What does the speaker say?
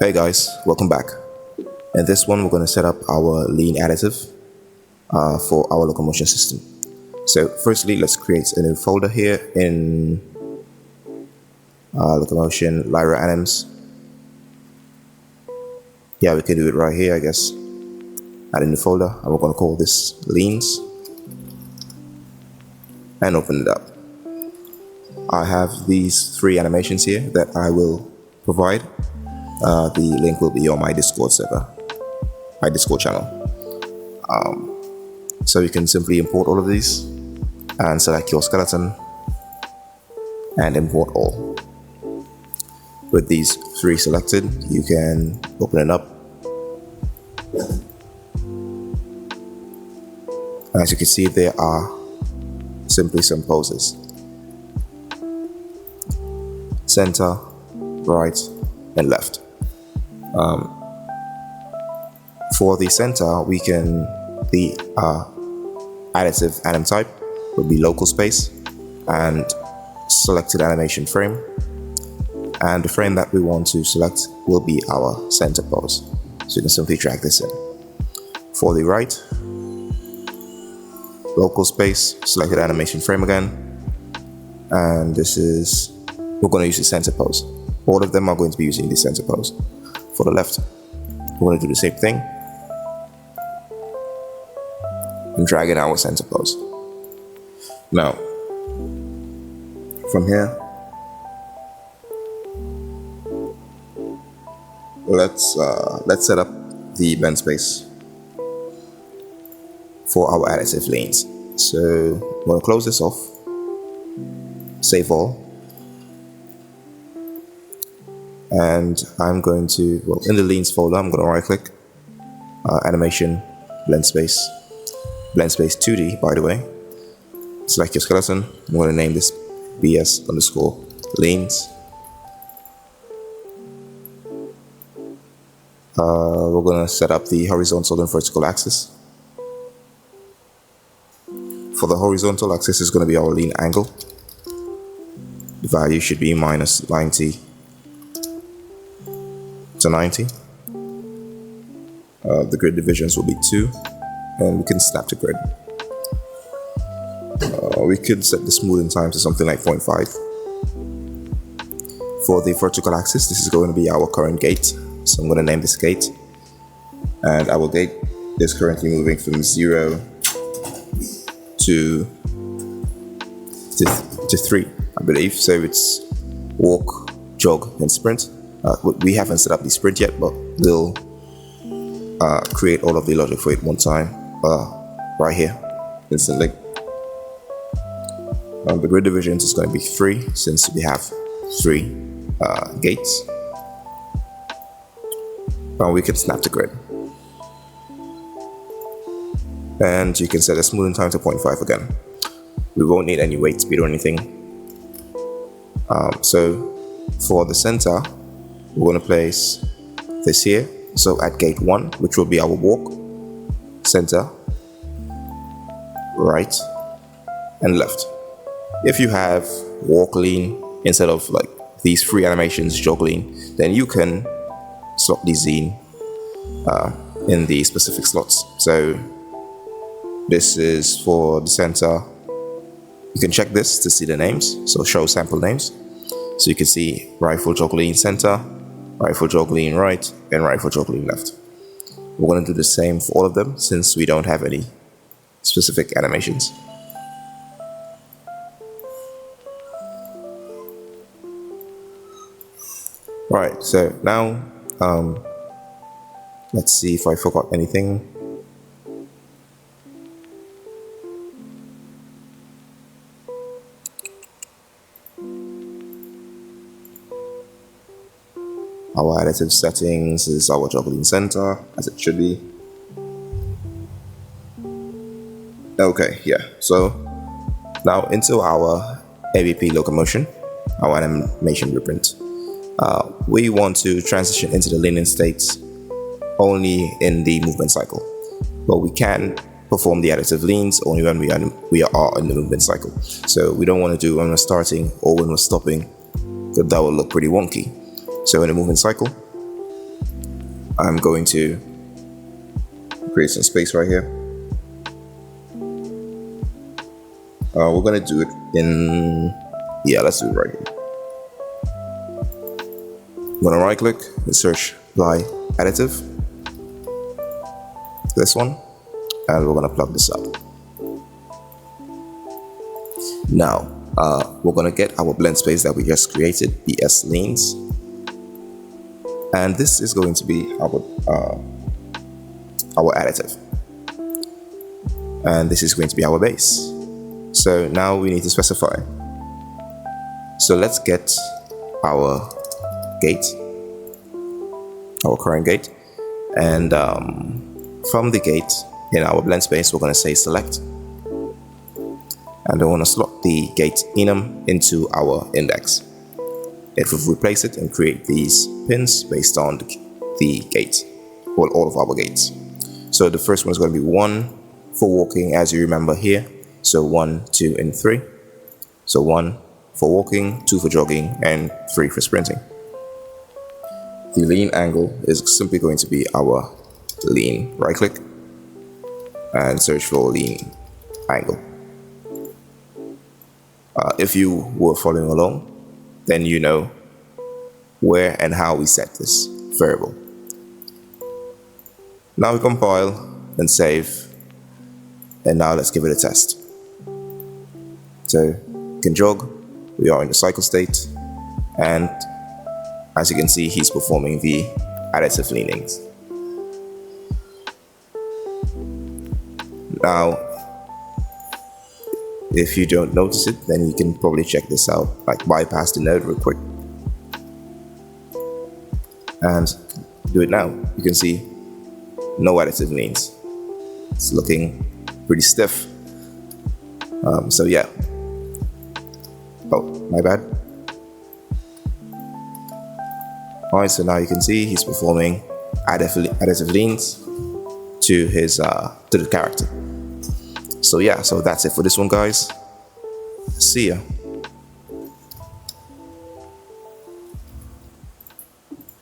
Hey guys, welcome back. In this one, we're going to set up our lean additive for our locomotion system. So firstly, let's create a new folder here in locomotion library anims. Yeah, we can do it right here, I guess. Add a new folder, and we're going to call this leans and open it up. I have these three animations here that I will provide. The link will be on my Discord server, my Discord channel. So you can simply import all of these and select your skeleton and import all. With these three selected, you can open it up. As you can see, there are simply some poses: center, right, and left. For the center, the additive anim type would be local space and selected animation frame, and the frame that we want to select will be our center pose. So you can simply drag this in. For the right, local space, selected animation frame again, and we're going to use the center pose. All of them are going to be using the center pose. For the left, we're going to do the same thing and drag in our center pose. Now, from here, let's set up the blend space for our additive lanes. So I'm going to close this off, save all, and I'm going to, in the leans folder, I'm going to right click, animation, blend space 2D, by the way. Select your skeleton. I'm going to name this BS_leans. We're going to set up the horizontal and vertical axis. For the horizontal axis is going to be our lean angle. The value should be minus 90 to 90. The grid divisions will be 2, and we can snap to grid. We could set the smoothing time to something like 0.5. For the vertical axis, this is going to be our current gate. So I'm going to name this gate, and our gate is currently moving from 0 to 3, I believe. So it's walk, jog, and sprint. We haven't set up the sprint yet, but we'll create all of the logic for it one time right here instantly. The grid divisions is going to be 3 since we have 3 gates. We can snap to grid, and you can set the smoothing time to 0.5 again. We won't need any weight speed or anything. So for the center, we're going to place this here. So at gate 1, which will be our walk, center, right, and left. If you have walk lean instead of like these 3 animations, jog lean, then you can slot these in the specific slots. So this is for the center. You can check this to see the names. So show sample names. So you can see rifle jog lean center, rifle jog lean right, and rifle jog lean left. We're going to do the same for all of them since we don't have any specific animations. Right, so now let's see if I forgot anything. Our additive settings is our juggling center, as it should be. Okay, yeah, so now into our ABP locomotion, our animation blueprint. We want to transition into the linear states only in the movement cycle, but we can perform the additive leans only when we are in the movement cycle. So we don't want to do when we're starting or when we're stopping, because that will look pretty wonky. So in the movement cycle, I'm going to create some space right here. We're gonna do it in, yeah, let's do it right here. I'm gonna right click and search apply additive, this one, and we're gonna plug this up. Now we're gonna get our blend space that we just created, BS leans, and this is going to be our additive, and this is going to be our base. So now we need to specify. So let's get our gate, our current gate, and from the gate in our blend space we're going to say select, and I want to slot the gate enum into our index. It will replace it and create these pins based on the gate, well, all of our gates. So the first one is going to be 1 for walking, as you remember here. So 1, 2, and 3. So 1 for walking, 2 for jogging, and 3 for sprinting. The lean angle is simply going to be our lean. Right click and search for lean angle. If you were following along, then you know where and how we set this variable. Now we compile and save, and now let's give it a test. So you can jog, we are in the cycle state, and as you can see, he's performing the additive leanings. Now, if you don't notice it, then you can probably check this out, like bypass the node real quick and do it now. You can see no additive leans. It's looking pretty stiff. So yeah. Oh, my bad. Alright, so now you can see he's performing additive leans to his to the character. So yeah, so that's it for this one, guys. See ya.